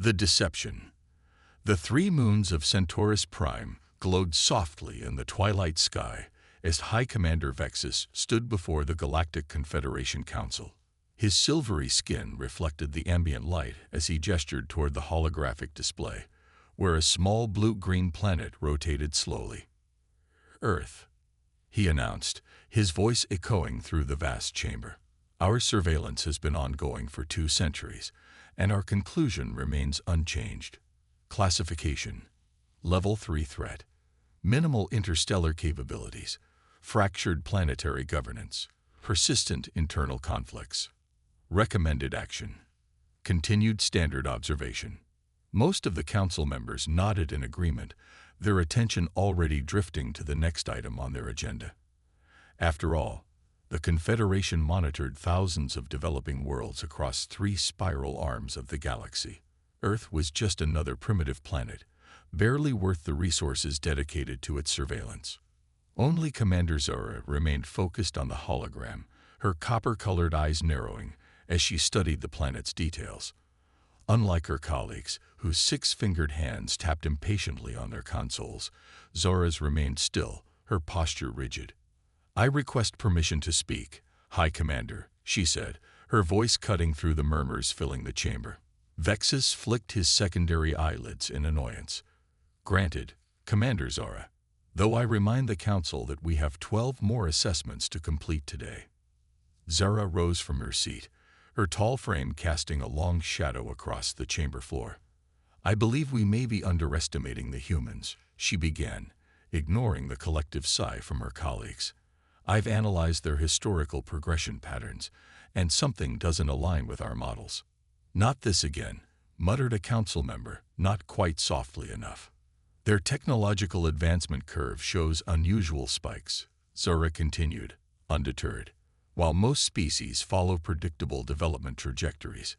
The deception. The three moons of Centaurus Prime glowed softly in the twilight sky as High Commander Vexus stood before the Galactic Confederation Council. His silvery skin reflected the ambient light as he gestured toward the holographic display, where a small blue-green planet rotated slowly. "Earth," he announced, his voice echoing through the vast chamber. "Our surveillance has been ongoing for 2 centuries, and our conclusion remains unchanged. Classification: Level 3 threat. Minimal interstellar capabilities. Fractured planetary governance. Persistent internal conflicts. Recommended action: continued standard observation." Most of the council members nodded in agreement, their attention already drifting to the next item on their agenda. After all, the Confederation monitored thousands of developing worlds across 3 spiral arms of the galaxy. Earth was just another primitive planet, barely worth the resources dedicated to its surveillance. Only Commander Zora remained focused on the hologram, her copper-colored eyes narrowing as she studied the planet's details. Unlike her colleagues, whose 6-fingered hands tapped impatiently on their consoles, Zora's remained still, her posture rigid. "I request permission to speak, High Commander," she said, her voice cutting through the murmurs filling the chamber. Vexus flicked his secondary eyelids in annoyance. "Granted, Commander Zora, though I remind the Council that we have 12 more assessments to complete today." Zora rose from her seat, her tall frame casting a long shadow across the chamber floor. "I believe we may be underestimating the humans," she began, ignoring the collective sigh from her colleagues. "I've analyzed their historical progression patterns, and something doesn't align with our models." "Not this again," muttered a council member, not quite softly enough. "Their technological advancement curve shows unusual spikes," Zora continued, undeterred. "While most species follow predictable development trajectories,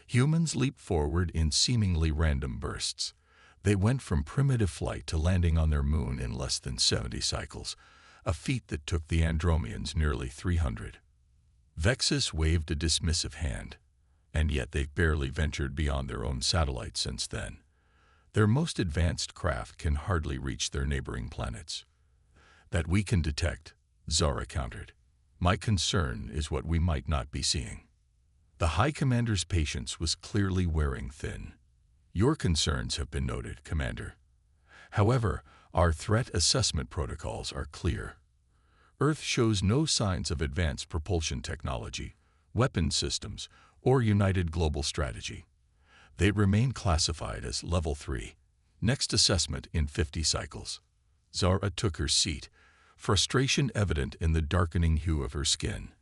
humans leap forward in seemingly random bursts. They went from primitive flight to landing on their moon in less than 70 cycles, a feat that took the Andromeans nearly 300. Vexus waved a dismissive hand. "And yet they've barely ventured beyond their own satellite since then. Their most advanced craft can hardly reach their neighboring planets." "That we can detect," Zora countered. "My concern is what we might not be seeing." The High Commander's patience was clearly wearing thin. "Your concerns have been noted, Commander. However, our threat assessment protocols are clear. Earth shows no signs of advanced propulsion technology, weapon systems, or united global strategy. They remain classified as Level 3. Next assessment in 50 cycles." Zora took her seat, frustration evident in the darkening hue of her skin.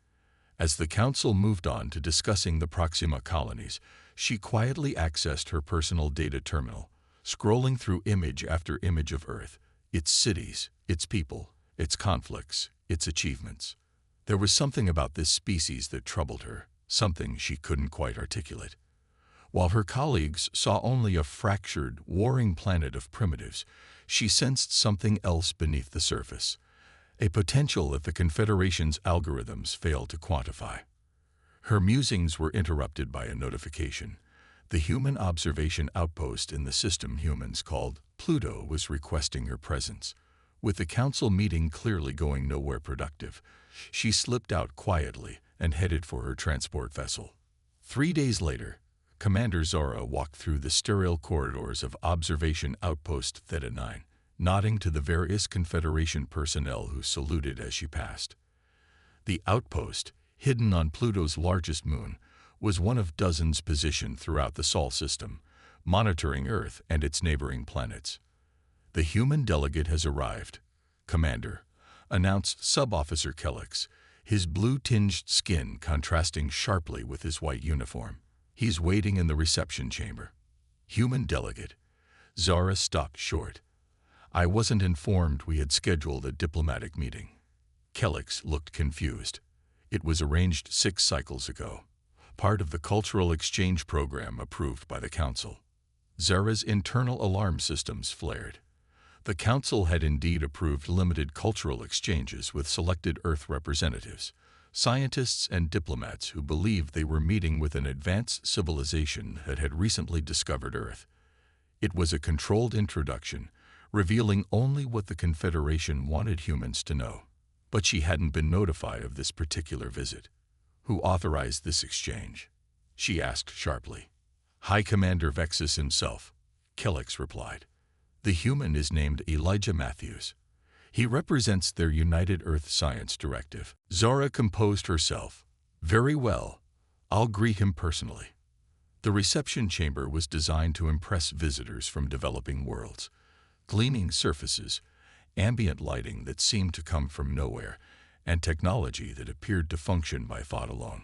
As the council moved on to discussing the Proxima colonies, she quietly accessed her personal data terminal, scrolling through image after image of Earth, its cities, its people, its conflicts, its achievements. There was something about this species that troubled her, something she couldn't quite articulate. While her colleagues saw only a fractured, warring planet of primitives, she sensed something else beneath the surface, a potential that the Confederation's algorithms failed to quantify. Her musings were interrupted by a notification. The human observation outpost in the system humans called Pluto was requesting her presence. With the council meeting clearly going nowhere productive, she slipped out quietly and headed for her transport vessel. 3 days later, Commander Zora walked through the sterile corridors of Observation Outpost Theta 9, nodding to the various Confederation personnel who saluted as she passed. The outpost, hidden on Pluto's largest moon, was one of dozens positioned throughout the Sol system, monitoring Earth and its neighboring planets. "The human delegate has arrived, Commander," announced Sub-Officer Kellex, his blue-tinged skin contrasting sharply with his white uniform. "He's waiting in the reception chamber." "Human delegate?" Zora stopped short. "I wasn't informed we had scheduled a diplomatic meeting." Kellex looked confused. "It was arranged 6 cycles ago, part of the cultural exchange program approved by the Council." Zora's internal alarm systems flared. The Council had indeed approved limited cultural exchanges with selected Earth representatives, Scientists and diplomats who believed they were meeting with an advanced civilization that had recently discovered Earth. It was a controlled introduction, revealing only what the Confederation wanted humans to know. But she hadn't been notified of this particular visit. Who authorized this exchange? She asked sharply. High Commander Vexus himself, Kellex replied. The human is named Elijah Matthews. He represents their United Earth Science Directive. Zara composed herself. Very well. I'll greet him personally. The reception chamber was designed to impress visitors from developing worlds. Gleaming surfaces, ambient lighting that seemed to come from nowhere, and technology that appeared to function by thought alone.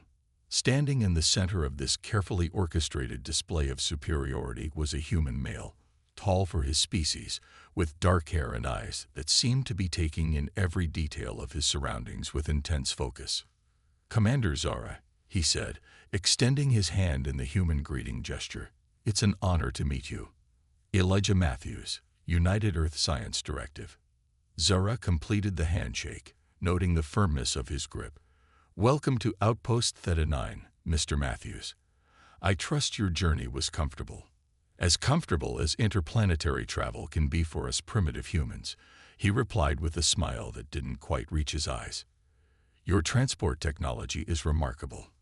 Standing in the center of this carefully orchestrated display of superiority was a human male, tall for his species, with dark hair and eyes that seemed to be taking in every detail of his surroundings with intense focus. Commander Zara, he said, extending his hand in the human greeting gesture. It's an honor to meet you. Elijah Matthews, United Earth Science Directive. Zara completed the handshake, noting the firmness of his grip. Welcome to Outpost Theta 9, Mr. Matthews. I trust your journey was comfortable. As comfortable as interplanetary travel can be for us primitive humans, he replied with a smile that didn't quite reach his eyes. Your transport technology is remarkable.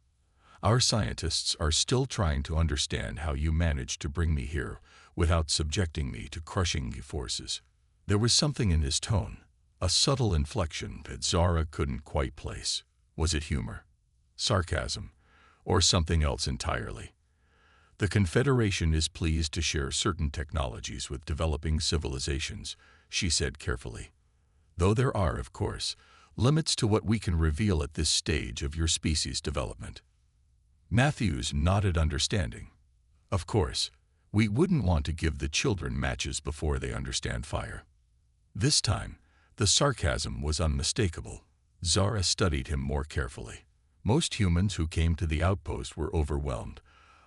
Our scientists are still trying to understand how you managed to bring me here without subjecting me to crushing forces. There was something in his tone, a subtle inflection that Zara couldn't quite place. Was it humor, sarcasm, or something else entirely? The Confederation is pleased to share certain technologies with developing civilizations, she said carefully. Though there are, of course, limits to what we can reveal at this stage of your species' development. Matthews nodded understanding. Of course, we wouldn't want to give the children matches before they understand fire. This time, the sarcasm was unmistakable. Zara studied him more carefully. Most humans who came to the outpost were overwhelmed,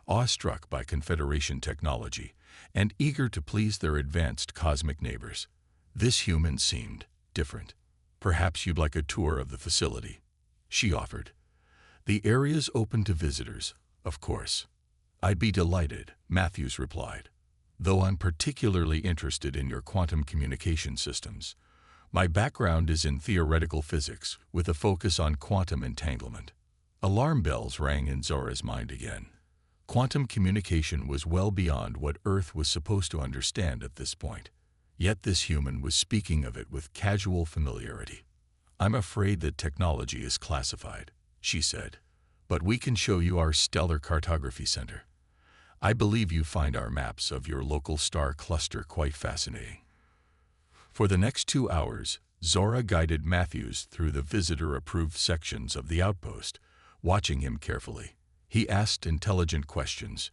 awestruck by Confederation technology, and eager to please their advanced cosmic neighbors. This human seemed different. Perhaps you'd like a tour of the facility, she offered. The area's open to visitors, of course. I'd be delighted, Matthews replied, though I'm particularly interested in your quantum communication systems. My background is in theoretical physics, with a focus on quantum entanglement. Alarm bells rang in Zara's mind again. Quantum communication was well beyond what Earth was supposed to understand at this point. Yet this human was speaking of it with casual familiarity. I'm afraid that technology is classified, she said, but we can show you our stellar cartography center. I believe you find our maps of your local star cluster quite fascinating. For the next 2 hours, Zara guided Matthews through the visitor-approved sections of the outpost, watching him carefully. He asked intelligent questions,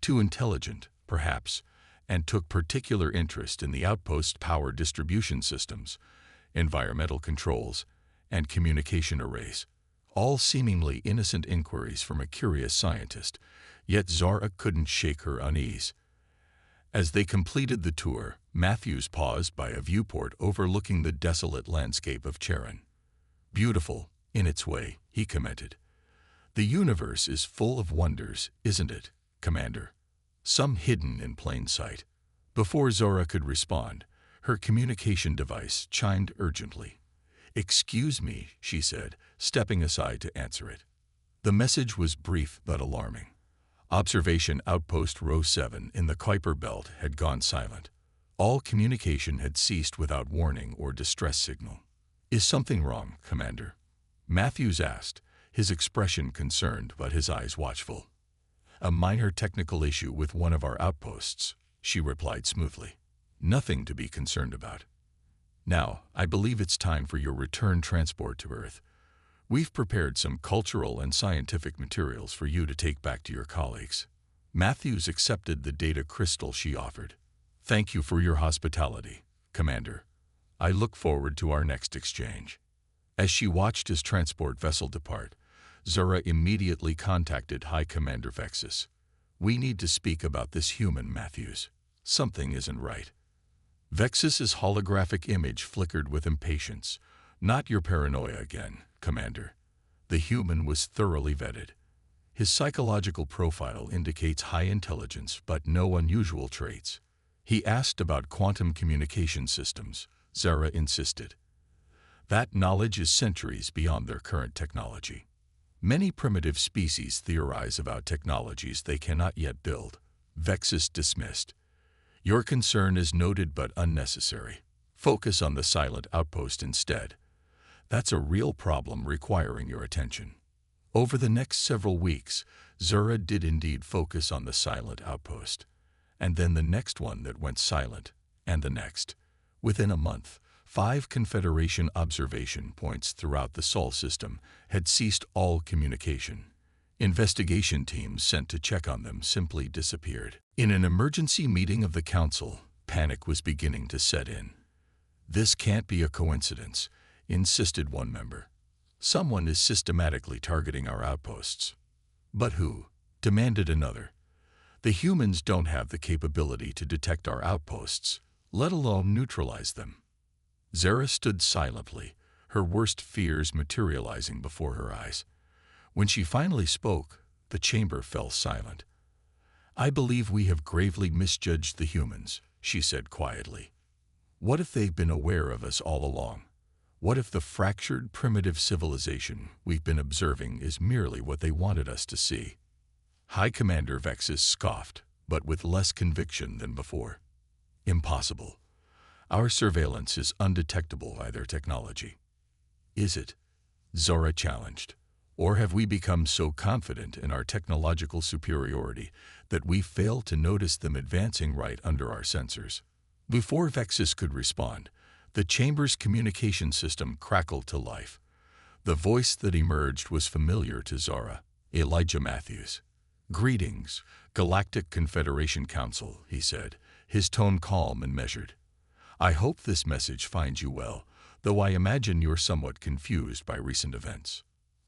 too intelligent, perhaps, and took particular interest in the outpost power distribution systems, environmental controls, and communication arrays, all seemingly innocent inquiries from a curious scientist, yet Zara couldn't shake her unease. As they completed the tour, Matthews paused by a viewport overlooking the desolate landscape of Charon. Beautiful, in its way, he commented. The universe is full of wonders, isn't it, Commander? Some hidden in plain sight. Before Zara could respond, her communication device chimed urgently. Excuse me, she said, stepping aside to answer it. The message was brief but alarming. Observation Outpost Row 7 in the Kuiper Belt had gone silent. All communication had ceased without warning or distress signal. Is something wrong, Commander? Matthews asked, his expression concerned but his eyes watchful. A minor technical issue with one of our outposts, she replied smoothly. Nothing to be concerned about. Now, I believe it's time for your return transport to Earth. We've prepared some cultural and scientific materials for you to take back to your colleagues. Matthews accepted the data crystal she offered. Thank you for your hospitality, Commander. I look forward to our next exchange. As she watched his transport vessel depart, Zara immediately contacted High Commander Vexus. We need to speak about this human, Matthews. Something isn't right. Vexus's holographic image flickered with impatience. Not your paranoia again, Commander. The human was thoroughly vetted. His psychological profile indicates high intelligence but no unusual traits. He asked about quantum communication systems. Zara insisted. That knowledge is centuries beyond their current technology. Many primitive species theorize about technologies they cannot yet build. Vexus dismissed. Your concern is noted but unnecessary. Focus on the silent outpost instead. That's a real problem requiring your attention. Over the next several weeks, Zura did indeed focus on the silent outpost. And then the next one that went silent, and the next. Within a month, 5 Confederation observation points throughout the Sol system had ceased all communication. Investigation teams sent to check on them simply disappeared. In an emergency meeting of the Council, panic was beginning to set in. This can't be a coincidence, insisted one member. Someone is systematically targeting our outposts. But who? Demanded another. The humans don't have the capability to detect our outposts, let alone neutralize them. Zara stood silently, her worst fears materializing before her eyes. When she finally spoke, the chamber fell silent. I believe we have gravely misjudged the humans, she said quietly. What if they've been aware of us all along? What if the fractured, primitive civilization we've been observing is merely what they wanted us to see? High Commander Vexus scoffed, but with less conviction than before. Impossible. Our surveillance is undetectable by their technology. Is it? Zora challenged. Or have we become so confident in our technological superiority that we fail to notice them advancing right under our sensors? Before Vexus could respond, the chamber's communication system crackled to life. The voice that emerged was familiar to Zora, Elijah Matthews. Greetings, Galactic Confederation Council, he said, his tone calm and measured. I hope this message finds you well, though I imagine you're somewhat confused by recent events.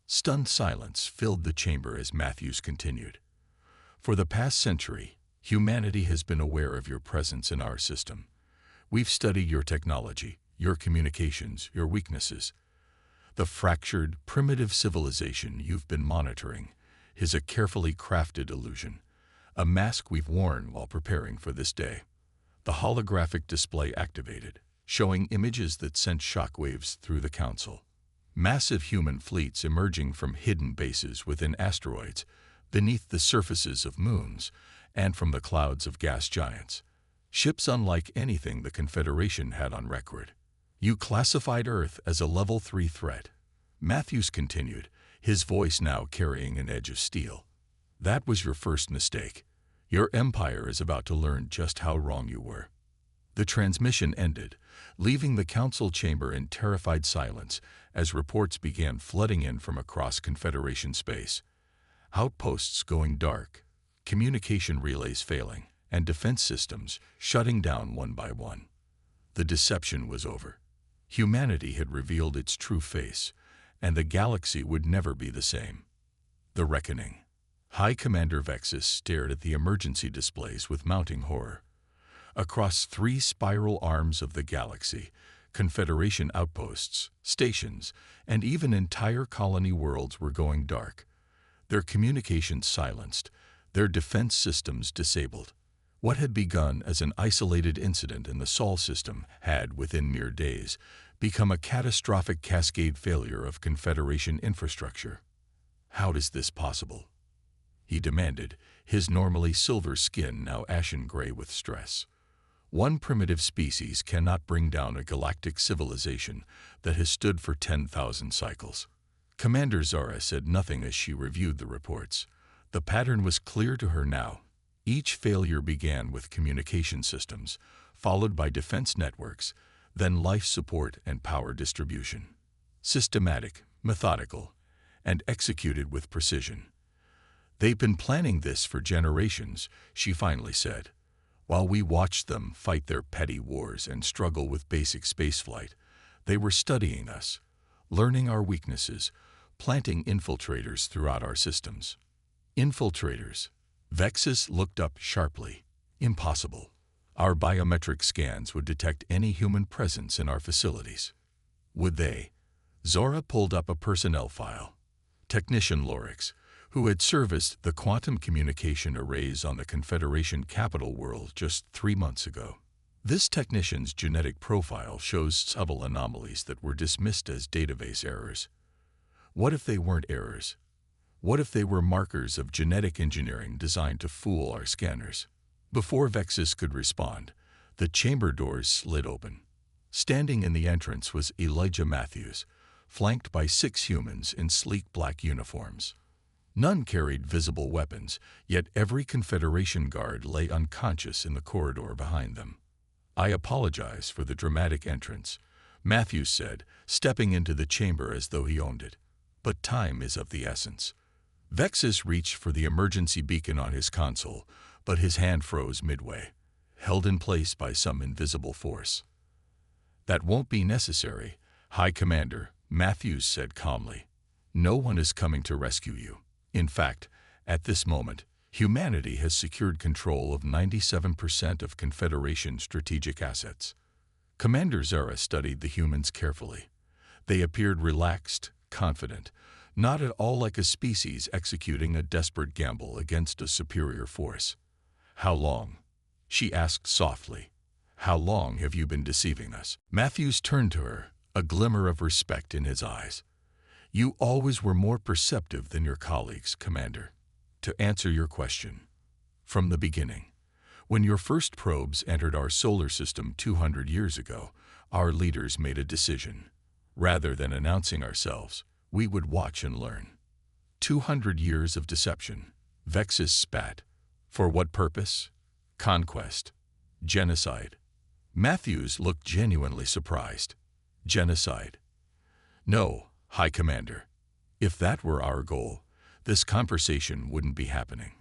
Stunned silence filled the chamber as Matthews continued. For the past century, humanity has been aware of your presence in our system. We've studied your technology, your communications, your weaknesses. The fractured, primitive civilization you've been monitoring is a carefully crafted illusion, a mask we've worn while preparing for this day. The holographic display activated, showing images that sent shockwaves through the Council. Massive human fleets emerging from hidden bases within asteroids, beneath the surfaces of moons, and from the clouds of gas giants. Ships unlike anything the Confederation had on record. You classified Earth as a Level 3 threat. Matthews continued, his voice now carrying an edge of steel. That was your first mistake. Your empire is about to learn just how wrong you were. The transmission ended, leaving the Council chamber in terrified silence as reports began flooding in from across Confederation space. Outposts going dark, communication relays failing, and defense systems shutting down one by one. The deception was over. Humanity had revealed its true face, and the galaxy would never be the same. The reckoning. High Commander Vexus stared at the emergency displays with mounting horror. Across 3 spiral arms of the galaxy, Confederation outposts, stations, and even entire colony worlds were going dark. Their communications silenced, their defense systems disabled. What had begun as an isolated incident in the Sol system had, within mere days, become a catastrophic cascade failure of Confederation infrastructure. How is this possible? He demanded, his normally silver skin now ashen gray with stress. One primitive species cannot bring down a galactic civilization that has stood for 10,000 cycles. Commander Zara said nothing as she reviewed the reports. The pattern was clear to her now. Each failure began with communication systems, followed by defense networks, then life support and power distribution. Systematic, methodical, and executed with precision. They've been planning this for generations, she finally said. While we watched them fight their petty wars and struggle with basic spaceflight, they were studying us, learning our weaknesses, planting infiltrators throughout our systems. Infiltrators. Vexus looked up sharply. Impossible. Our biometric scans would detect any human presence in our facilities. Would they? Zora pulled up a personnel file. technician Lorix, who had serviced the quantum communication arrays on the Confederation capital world just 3 months ago. This technician's genetic profile shows subtle anomalies that were dismissed as database errors. What if they weren't errors? What if they were markers of genetic engineering designed to fool our scanners? Before Vexus could respond, the chamber doors slid open. Standing in the entrance was Elijah Matthews, flanked by 6 humans in sleek black uniforms. None carried visible weapons, yet every Confederation guard lay unconscious in the corridor behind them. "I apologize for the dramatic entrance," Matthews said, stepping into the chamber as though he owned it. "But time is of the essence." Vexus reached for the emergency beacon on his console, but his hand froze midway, held in place by some invisible force. "That won't be necessary, High Commander," Matthews said calmly. "No one is coming to rescue you. In fact, at this moment, humanity has secured control of 97% of Confederation strategic assets." Commander Zara studied the humans carefully. They appeared relaxed, confident, not at all like a species executing a desperate gamble against a superior force. "How long?" she asked softly. "How long have you been deceiving us?" Matthews turned to her, a glimmer of respect in his eyes. "You always were more perceptive than your colleagues, Commander. To answer your question, from the beginning, when your first probes entered our solar system 200 years ago, our leaders made a decision. Rather than announcing ourselves, we would watch and learn. 200 years of deception," Vexus spat. "For what purpose? Conquest. Genocide." Matthews looked genuinely surprised. "Genocide? No, High Commander. If that were our goal, this conversation wouldn't be happening.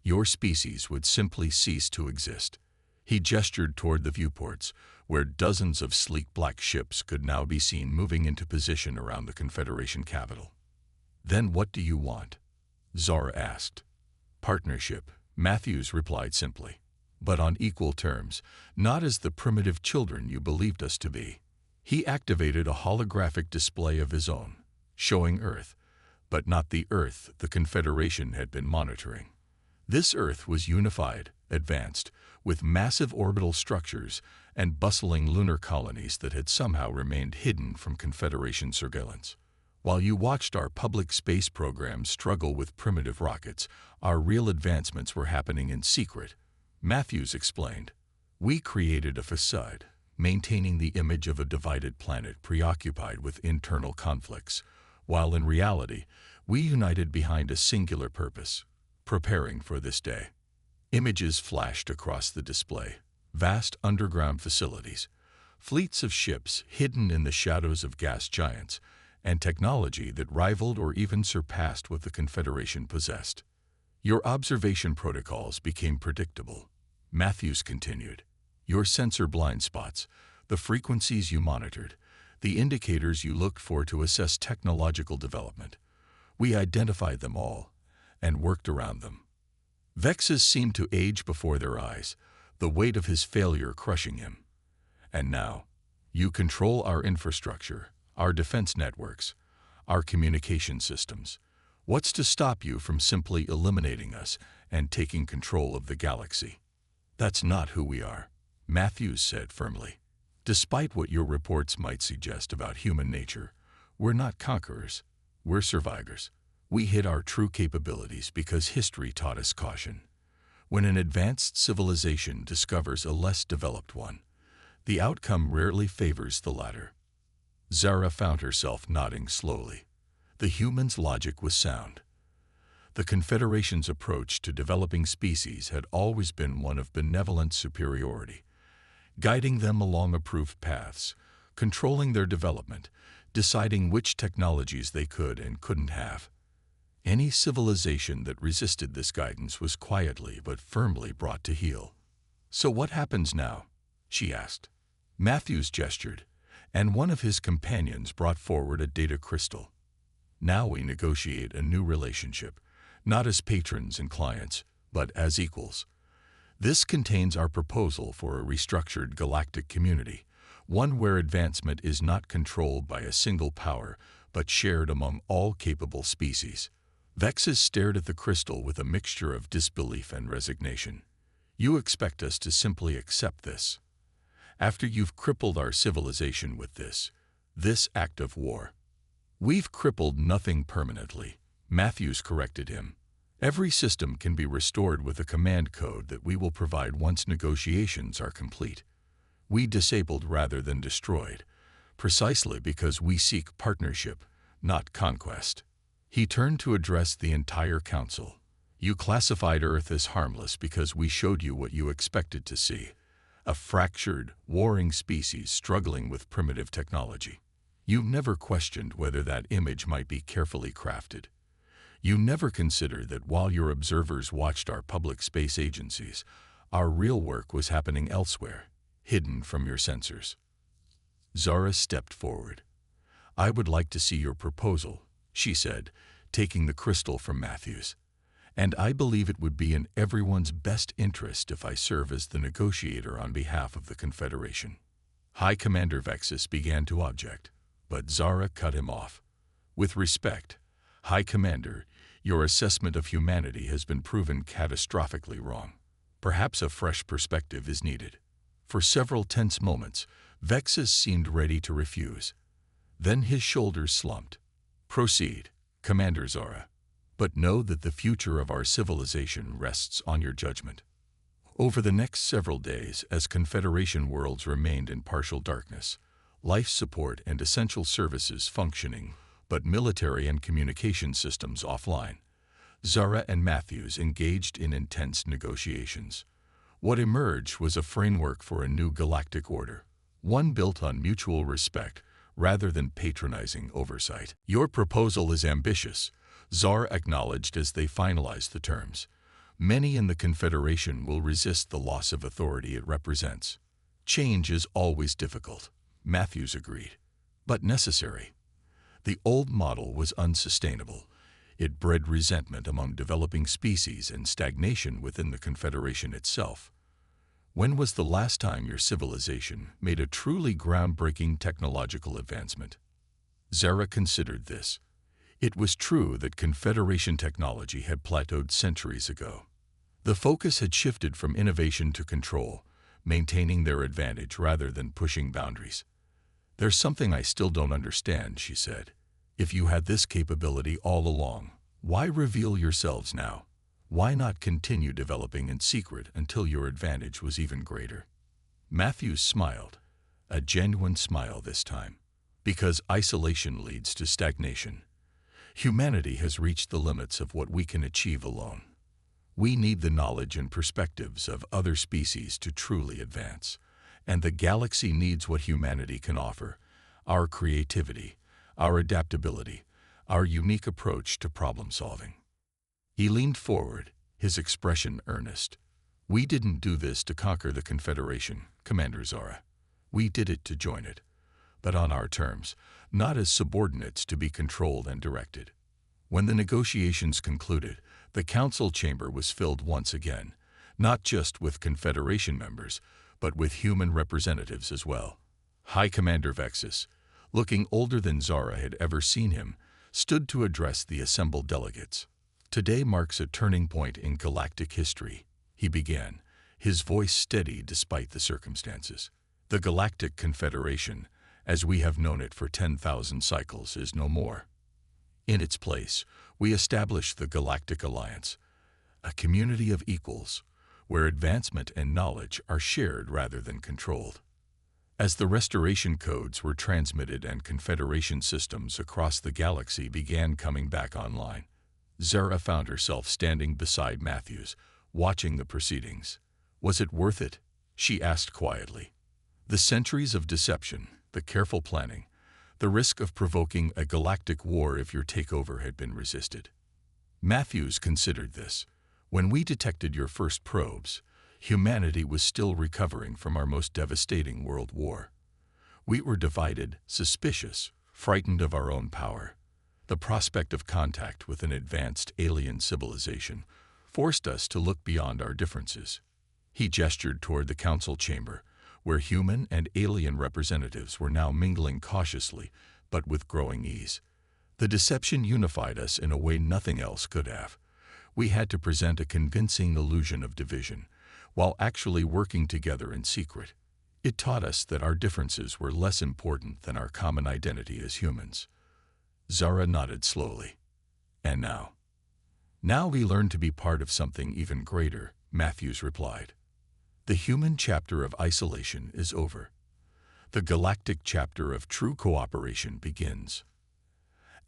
Your species would simply cease to exist." He gestured toward the viewports, where dozens of sleek black ships could now be seen moving into position around the Confederation capital. "Then what do you want?" Zara asked. "Partnership," Matthews replied simply. "But on equal terms, not as the primitive children you believed us to be." He activated a holographic display of his own, showing Earth, but not the Earth the Confederation had been monitoring. This Earth was unified, advanced, with massive orbital structures and bustling lunar colonies that had somehow remained hidden from Confederation surveillance. "While you watched our public space programs struggle with primitive rockets, our real advancements were happening in secret," Matthews explained. "We created a facade, maintaining the image of a divided planet preoccupied with internal conflicts, while in reality, we united behind a singular purpose, preparing for this day." Images flashed across the display. Vast underground facilities, fleets of ships hidden in the shadows of gas giants, and technology that rivaled or even surpassed what the Confederation possessed. "Your observation protocols became predictable," Matthews continued. "Your sensor blind spots, the frequencies you monitored, the indicators you looked for to assess technological development. We identified them all and worked around them." Vexus seemed to age before their eyes, the weight of his failure crushing him. "And now, you control our infrastructure, our defense networks, our communication systems. What's to stop you from simply eliminating us and taking control of the galaxy?" "That's not who we are," Matthews said firmly. "Despite what your reports might suggest about human nature, we're not conquerors, we're survivors. We hid our true capabilities because history taught us caution. When an advanced civilization discovers a less developed one, the outcome rarely favors the latter." Zara found herself nodding slowly. The human's logic was sound. The Confederation's approach to developing species had always been one of benevolent superiority, guiding them along approved paths, controlling their development, deciding which technologies they could and couldn't have. Any civilization that resisted this guidance was quietly but firmly brought to heel. "So what happens now?" she asked. Matthews gestured, and one of his companions brought forward a data crystal. "Now we negotiate a new relationship, not as patrons and clients, but as equals. This contains our proposal for a restructured galactic community, one where advancement is not controlled by a single power, but shared among all capable species. Vexus stared at the crystal with a mixture of disbelief and resignation. You expect us to simply accept this? After you've crippled our civilization with this act of war? We've crippled nothing permanently, Matthews corrected him. Every system can be restored with a command code that we will provide once negotiations are complete. We disabled rather than destroyed, precisely because we seek partnership, not conquest. He turned to address the entire council. You classified Earth as harmless because we showed you what you expected to see: a fractured, warring species struggling with primitive technology. You never questioned whether that image might be carefully crafted. You never considered that while your observers watched our public space agencies, our real work was happening elsewhere, hidden from your sensors. Zara stepped forward. I would like to see your proposal, she said, taking the crystal from Matthews. And I believe it would be in everyone's best interest if I serve as the negotiator on behalf of the Confederation. High Commander Vexus began to object, but Zara cut him off. With respect, High Commander, your assessment of humanity has been proven catastrophically wrong. Perhaps a fresh perspective is needed. For several tense moments, Vexus seemed ready to refuse. Then his shoulders slumped. Proceed, Commander Zara. But know that the future of our civilization rests on your judgment. Over the next several days, as Confederation worlds remained in partial darkness, life support and essential services functioning, but military and communication systems offline, Zara and Matthews engaged in intense negotiations. What emerged was a framework for a new galactic order, one built on mutual respect rather than patronizing oversight. Your proposal is ambitious, Zara acknowledged as they finalized the terms. Many in the Confederation will resist the loss of authority it represents. Change is always difficult, Matthews agreed, but necessary. The old model was unsustainable. It bred resentment among developing species and stagnation within the Confederation itself. When was the last time your civilization made a truly groundbreaking technological advancement? Zara considered this. It was true that Confederation technology had plateaued centuries ago. The focus had shifted from innovation to control, maintaining their advantage rather than pushing boundaries. There's something I still don't understand, she said. If you had this capability all along, why reveal yourselves now? Why not continue developing in secret until your advantage was even greater? Matthews smiled, a genuine smile this time. Because isolation leads to stagnation. Humanity has reached the limits of what we can achieve alone. We need the knowledge and perspectives of other species to truly advance. And the galaxy needs what humanity can offer: our creativity, our adaptability, our unique approach to problem solving. He leaned forward, his expression earnest. We didn't do this to conquer the Confederation, Commander Zara. We did it to join it, but on our terms, not as subordinates to be controlled and directed. When the negotiations concluded, the council chamber was filled once again, not just with Confederation members, but with human representatives as well. High Commander Vexus, looking older than Zara had ever seen him, stood to address the assembled delegates. Today marks a turning point in galactic history, he began, his voice steady despite the circumstances. The Galactic Confederation, as we have known it for 10,000 cycles, is no more. In its place, we establish the Galactic Alliance, a community of equals, where advancement and knowledge are shared rather than controlled. As the restoration codes were transmitted and Confederation systems across the galaxy began coming back online, Zara found herself standing beside Matthews, watching the proceedings. Was it worth it? She asked quietly. The centuries of deception, the careful planning, the risk of provoking a galactic war if your takeover had been resisted. Matthews considered this. When we detected your first probes, humanity was still recovering from our most devastating world war. We were divided, suspicious, frightened of our own power. The prospect of contact with an advanced alien civilization forced us to look beyond our differences. He gestured toward the council chamber, where human and alien representatives were now mingling cautiously, but with growing ease. The deception unified us in a way nothing else could have. We had to present a convincing illusion of division, while actually working together in secret. It taught us that our differences were less important than our common identity as humans. Zara nodded slowly. And now? Now we learn to be part of something even greater, Matthews replied. The human chapter of isolation is over. The galactic chapter of true cooperation begins.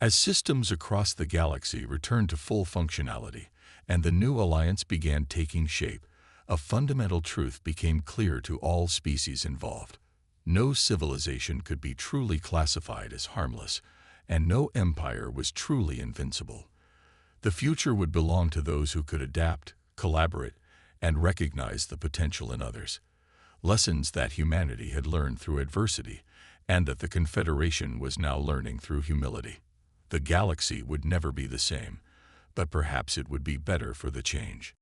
As systems across the galaxy returned to full functionality and the new alliance began taking shape, a fundamental truth became clear to all species involved. No civilization could be truly classified as harmless, and no empire was truly invincible. The future would belong to those who could adapt, collaborate, and recognize the potential in others. Lessons that humanity had learned through adversity, and that the Confederation was now learning through humility. The galaxy would never be the same, but perhaps it would be better for the change.